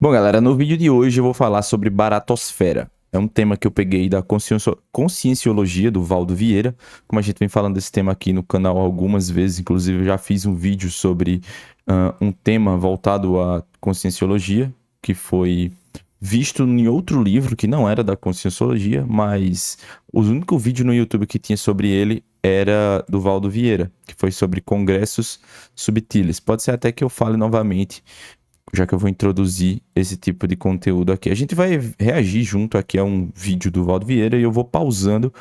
Bom, galera, no vídeo de hoje eu vou falar sobre baratosfera. É um tema que eu peguei da conscienciologia do Valdo Vieira. Como a gente vem falando desse tema aqui no canal algumas vezes, inclusive eu já fiz um vídeo sobre um tema voltado à conscienciologia, que foi visto em outro livro que não era da conscienciologia, mas o único vídeo no YouTube que tinha sobre ele era do Valdo Vieira, que foi sobre congressos subtilis. Pode ser até que eu fale novamente, já que eu vou introduzir esse tipo de conteúdo aqui. A gente vai reagir junto aqui a um vídeo do Valdo Vieira e eu vou pausando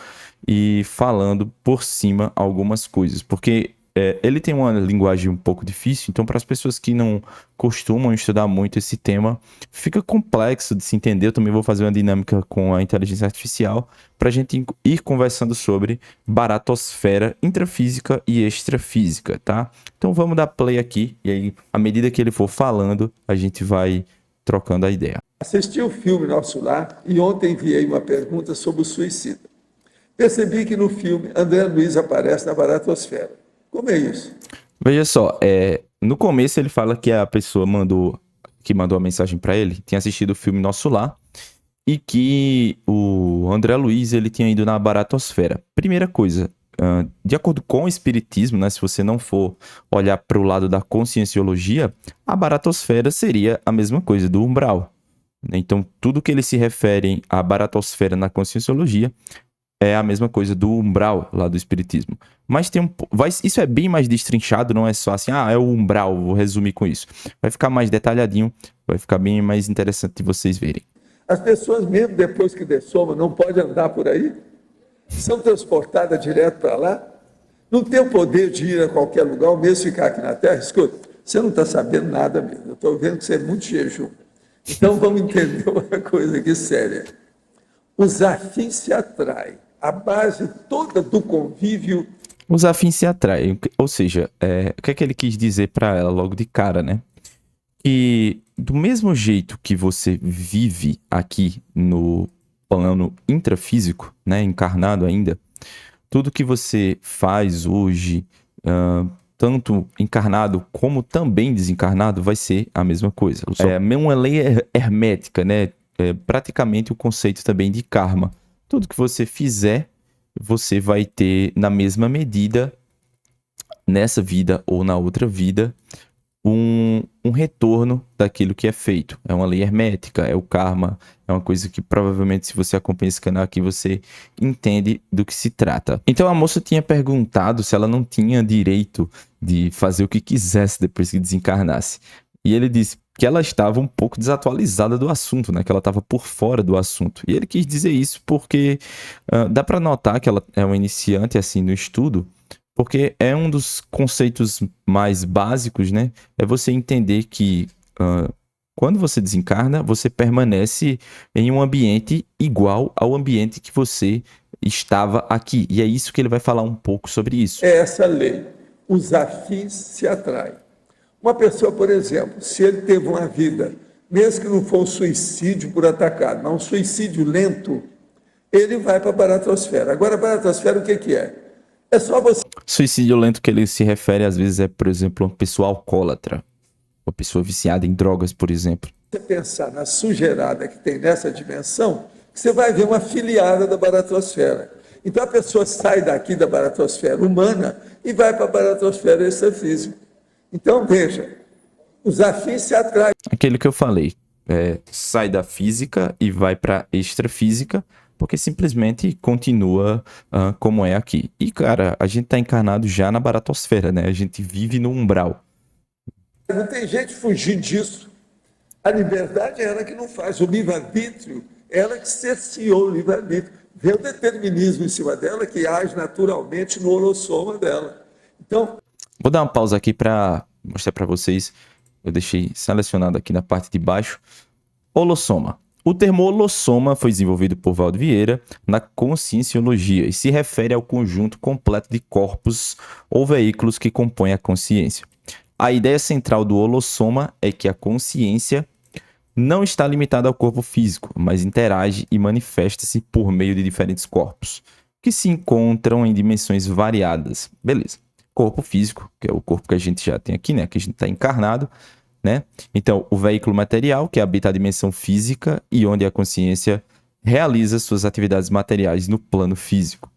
e falando por cima algumas coisas, porque ele tem uma linguagem um pouco difícil, então para as pessoas que não costumam estudar muito esse tema, fica complexo de se entender. Eu também vou fazer uma dinâmica com a inteligência artificial para a gente ir conversando sobre baratosfera intrafísica e extrafísica, tá? Então vamos dar play aqui e aí, à medida que ele for falando, a gente vai trocando a ideia. Assisti o filme Nosso Lar e ontem enviei uma pergunta sobre o suicida. Percebi que no filme André Luiz aparece na baratosfera. Como é isso? Veja só, no começo ele fala que a pessoa que mandou a mensagem para ele tinha assistido o filme Nosso Lar e que o André Luiz ele tinha ido na baratosfera. Primeira coisa, de acordo com o espiritismo, né, se você não for olhar para o lado da conscienciologia, a baratosfera seria a mesma coisa do umbral. Então, tudo que eles se referem à baratosfera na conscienciologia é a mesma coisa do umbral lá do espiritismo. Mas isso é bem mais destrinchado, não é só assim, é o umbral, vou resumir com isso. Vai ficar mais detalhadinho, vai ficar bem mais interessante de vocês verem. As pessoas, mesmo depois que dessomam, não podem andar por aí? São transportadas direto para lá? Não tem o poder de ir a qualquer lugar, ou mesmo ficar aqui na Terra? Escuta, você não está sabendo nada mesmo. Eu estou vendo que você é muito jejum. Então vamos entender uma coisa aqui séria. Os afins se atraem. A base toda do convívio. Os afins se atraem, ou seja, o que é que ele quis dizer para ela logo de cara, né? Que do mesmo jeito que você vive aqui no plano intrafísico, né, encarnado ainda, tudo que você faz hoje, tanto encarnado como também desencarnado, vai ser a mesma coisa. É uma lei hermética, né? É praticamente o conceito também de karma. Tudo que você fizer, você vai ter na mesma medida, nessa vida ou na outra vida, um retorno daquilo que é feito. É uma lei hermética, é o karma, é uma coisa que provavelmente, se você acompanha esse canal aqui, você entende do que se trata. Então a moça tinha perguntado se ela não tinha direito de fazer o que quisesse depois que desencarnasse. E ele disse que ela estava um pouco desatualizada do assunto, né? Que ela estava por fora do assunto. E ele quis dizer isso porque dá para notar que ela é uma iniciante assim no estudo, porque é um dos conceitos mais básicos, né? É você entender que quando você desencarna, você permanece em um ambiente igual ao ambiente que você estava aqui. E é isso que ele vai falar um pouco sobre isso. É essa lei. Os afins se atraem. Uma pessoa, por exemplo, se ele teve uma vida, mesmo que não for um suicídio por atacado, mas um suicídio lento, ele vai para a baratosfera. Agora, a baratosfera, o que é? É só você. Suicídio lento que ele se refere, às vezes, é, por exemplo, uma pessoa alcoólatra, uma pessoa viciada em drogas, por exemplo. Você pensar na sujeirada que tem nessa dimensão, você vai ver uma filiada da baratosfera. Então a pessoa sai daqui da baratosfera humana e vai para a baratosfera extrafísica. Então veja, os afins se atraem. Aquele que eu falei, sai da física e vai para extrafísica, porque simplesmente continua como é aqui. E, cara, a gente tá encarnado já na baratosfera, né? A gente vive no umbral. Não tem jeito de fugir disso. A liberdade é ela que não faz. O livre-arbítrio, ela que cerceou o livre-arbítrio. Vê o determinismo em cima dela que age naturalmente no holossoma dela. Então, vou dar uma pausa aqui para mostrar para vocês. Eu deixei selecionado aqui na parte de baixo. Holossoma. O termo holossoma foi desenvolvido por Valdo Vieira na conscienciologia e se refere ao conjunto completo de corpos ou veículos que compõem a consciência. A ideia central do holossoma é que a consciência não está limitada ao corpo físico, mas interage e manifesta-se por meio de diferentes corpos, que se encontram em dimensões variadas. Beleza. Corpo físico, que é o corpo que a gente já tem aqui, né? Que a gente está encarnado, né? Então, o veículo material, que habita a dimensão física e onde a consciência realiza suas atividades materiais no plano físico.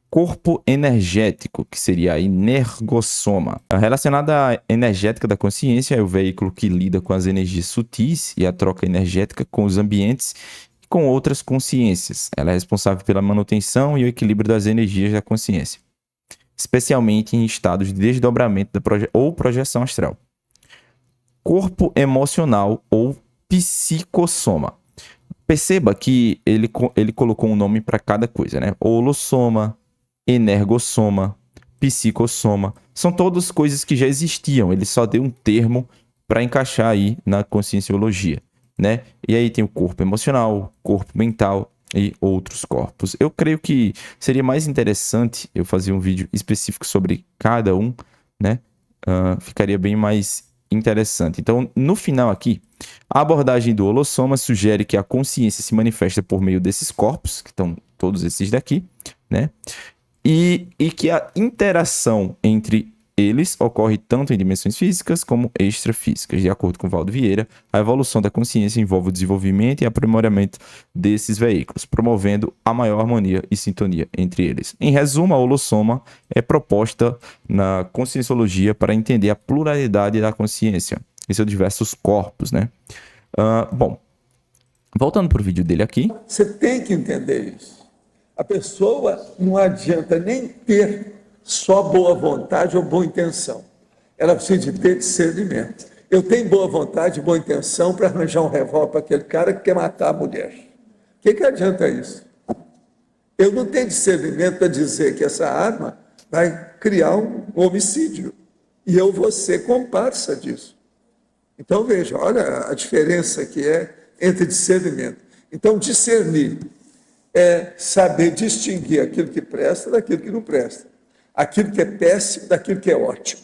Corpo energético, que seria a energossoma. Relacionada à energética da consciência, é o veículo que lida com as energias sutis e a troca energética com os ambientes e com outras consciências. Ela é responsável pela manutenção e o equilíbrio das energias da consciência, especialmente em estados de desdobramento ou projeção astral. Corpo emocional ou psicossoma. Perceba que ele colocou um nome para cada coisa, né? Holossoma, energossoma, psicossoma. São todas coisas que já existiam. Ele só deu um termo para encaixar aí na conscienciologia, né? E aí tem o corpo emocional, corpo mental e outros corpos. Eu creio que seria mais interessante eu fazer um vídeo específico sobre cada um, né? Ficaria bem mais interessante. Então, no final aqui, a abordagem do holossoma sugere que a consciência se manifesta por meio desses corpos, que estão todos esses daqui, né? E que a interação entre eles ocorre tanto em dimensões físicas como extrafísicas. De acordo com Valdo Vieira, a evolução da consciência envolve o desenvolvimento e aprimoramento desses veículos, promovendo a maior harmonia e sintonia entre eles. Em resumo, a holossoma é proposta na conscienciologia para entender a pluralidade da consciência e seus diversos corpos, né? Bom, voltando para o vídeo dele aqui. Você tem que entender isso. A pessoa não adianta nem ter só boa vontade ou boa intenção. Ela precisa de ter discernimento. Eu tenho boa vontade e boa intenção para arranjar um revólver para aquele cara que quer matar a mulher. O que adianta isso? Eu não tenho discernimento para dizer que essa arma vai criar um homicídio. E eu vou ser comparsa disso. Então, veja, olha a diferença que é entre discernimento. Então, discernir é saber distinguir aquilo que presta daquilo que não presta. Aquilo que é péssimo daquilo que é ótimo.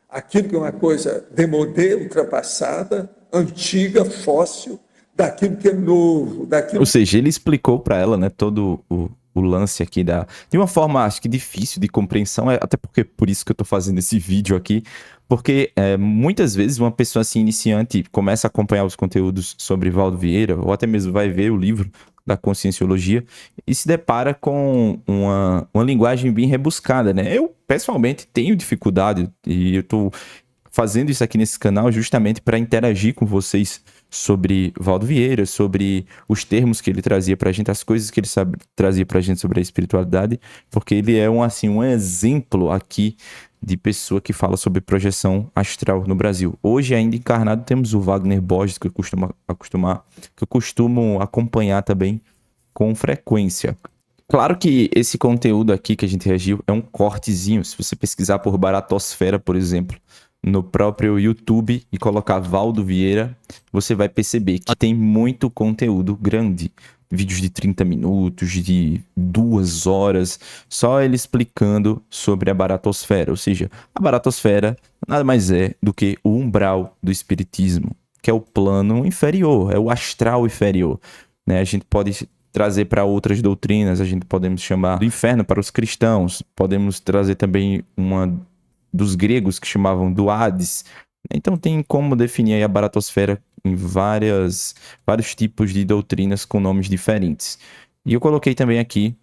Aquilo que é uma coisa demodê, ultrapassada, antiga, fóssil, daquilo que é novo. Ou seja, ele explicou para ela, né, todo o lance aqui de uma forma, acho que difícil de compreensão, até porque por isso que eu tô fazendo esse vídeo aqui, porque muitas vezes uma pessoa assim iniciante começa a acompanhar os conteúdos sobre Valdo Vieira, ou até mesmo vai ver o livro da conscienciologia e se depara com uma linguagem bem rebuscada, né? Eu, pessoalmente, tenho dificuldade e eu tô fazendo isso aqui nesse canal justamente para interagir com vocês sobre Valdo Vieira, sobre os termos que ele trazia pra gente, as coisas que ele trazia pra gente sobre a espiritualidade, porque ele é um exemplo aqui de pessoa que fala sobre projeção astral no Brasil. Hoje, ainda encarnado, temos o Wagner Borges, que eu costumo acompanhar também com frequência. Claro que esse conteúdo aqui que a gente reagiu é um cortezinho. Se você pesquisar por Baratosfera, por exemplo, no próprio YouTube e colocar Valdo Vieira, você vai perceber que tem muito conteúdo grande. Vídeos de 30 minutos, de 2 horas, só ele explicando sobre a baratosfera. Ou seja, a baratosfera nada mais é do que o umbral do espiritismo, que é o plano inferior, é o astral inferior, né? A gente pode trazer para outras doutrinas, a gente podemos chamar do inferno para os cristãos, podemos trazer também uma dos gregos que chamavam do Hades. Então tem como definir aí a baratosfera em vários tipos de doutrinas com nomes diferentes. E eu coloquei também aqui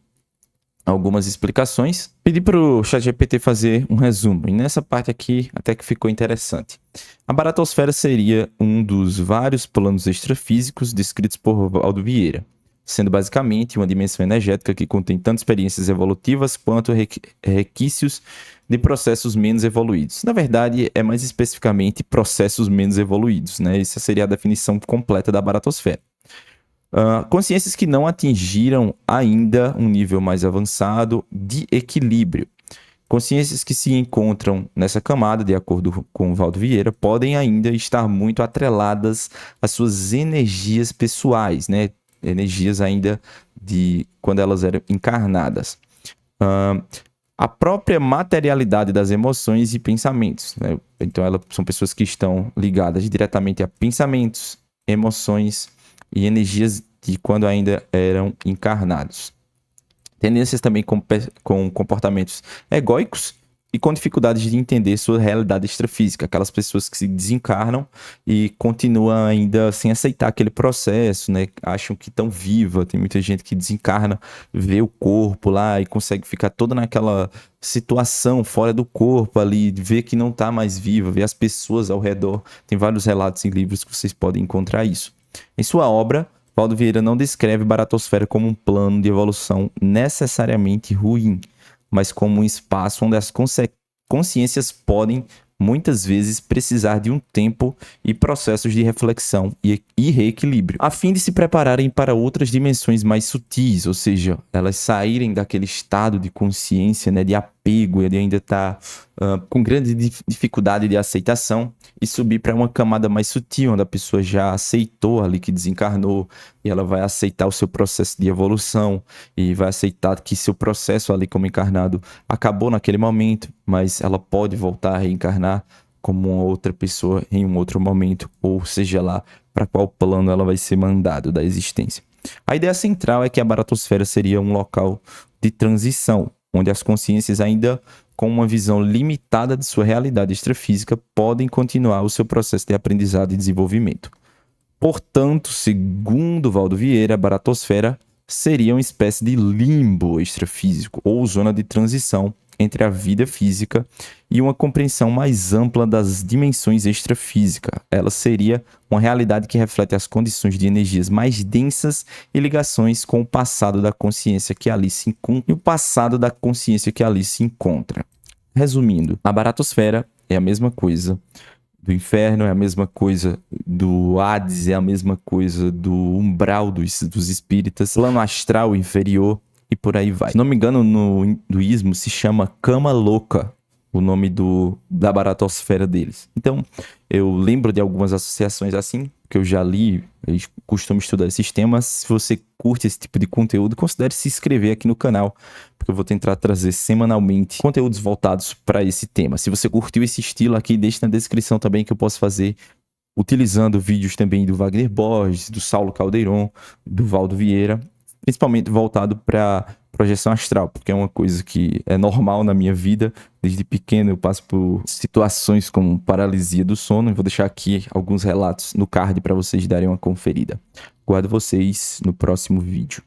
algumas explicações. Pedi para o ChatGPT fazer um resumo. E nessa parte aqui até que ficou interessante. A baratosfera seria um dos vários planos extrafísicos descritos por Valdo Vieira, sendo basicamente uma dimensão energética que contém tanto experiências evolutivas quanto requisitos de processos menos evoluídos. Na verdade, é mais especificamente processos menos evoluídos, né? Essa seria a definição completa da baratosfera. Consciências que não atingiram ainda um nível mais avançado de equilíbrio. Consciências que se encontram nessa camada, de acordo com Valdo Vieira, podem ainda estar muito atreladas às suas energias pessoais, né? Energias ainda de quando elas eram encarnadas. A própria materialidade das emoções e pensamentos, né? Então, elas são pessoas que estão ligadas diretamente a pensamentos, emoções e energias de quando ainda eram encarnados. Tendências também com comportamentos egóicos, e com dificuldades de entender sua realidade extrafísica, aquelas pessoas que se desencarnam e continuam ainda sem aceitar aquele processo, né? Acham que estão vivas. Tem muita gente que desencarna, vê o corpo lá e consegue ficar toda naquela situação fora do corpo ali, vê que não está mais viva, vê as pessoas ao redor. Tem vários relatos em livros que vocês podem encontrar isso. Em sua obra, Valdo Vieira não descreve Baratosfera como um plano de evolução necessariamente ruim, mas como um espaço onde as consciências podem, muitas vezes, precisar de um tempo e processos de reflexão e reequilíbrio, a fim de se prepararem para outras dimensões mais sutis, ou seja, elas saírem daquele estado de consciência, né, de apego, ele ainda está com grande dificuldade de aceitação, e subir para uma camada mais sutil, onde a pessoa já aceitou ali que desencarnou, e ela vai aceitar o seu processo de evolução, e vai aceitar que seu processo ali como encarnado acabou naquele momento, mas ela pode voltar a reencarnar como uma outra pessoa em um outro momento, ou seja lá para qual plano ela vai ser mandado da existência. A ideia central é que a Baratosfera seria um local de transição, onde as consciências ainda com uma visão limitada de sua realidade extrafísica podem continuar o seu processo de aprendizado e desenvolvimento. Portanto, segundo Valdo Vieira, a Baratosfera seria uma espécie de limbo extrafísico ou zona de transição entre a vida física e uma compreensão mais ampla das dimensões extrafísicas. Ela seria uma realidade que reflete as condições de energias mais densas e ligações com o passado da consciência que ali se encontra. Resumindo, a Baratosfera é a mesma coisa do inferno, é a mesma coisa do Hades, é a mesma coisa do umbral dos espíritas, plano astral inferior e por aí vai. Se não me engano, no hinduísmo se chama Cama Louca, o nome da Baratosfera deles. Então, eu lembro de algumas associações assim, que eu já li, eu costumo estudar esses temas. Se você curte esse tipo de conteúdo, considere se inscrever aqui no canal, porque eu vou tentar trazer semanalmente conteúdos voltados para esse tema. Se você curtiu esse estilo aqui, deixe na descrição também que eu posso fazer utilizando vídeos também do Wagner Borges, do Saulo Calderon, do Valdo Vieira, principalmente voltado para projeção astral, porque é uma coisa que é normal na minha vida. Desde pequeno eu passo por situações como paralisia do sono. Eu vou deixar aqui alguns relatos no card para vocês darem uma conferida. Guardo vocês no próximo vídeo.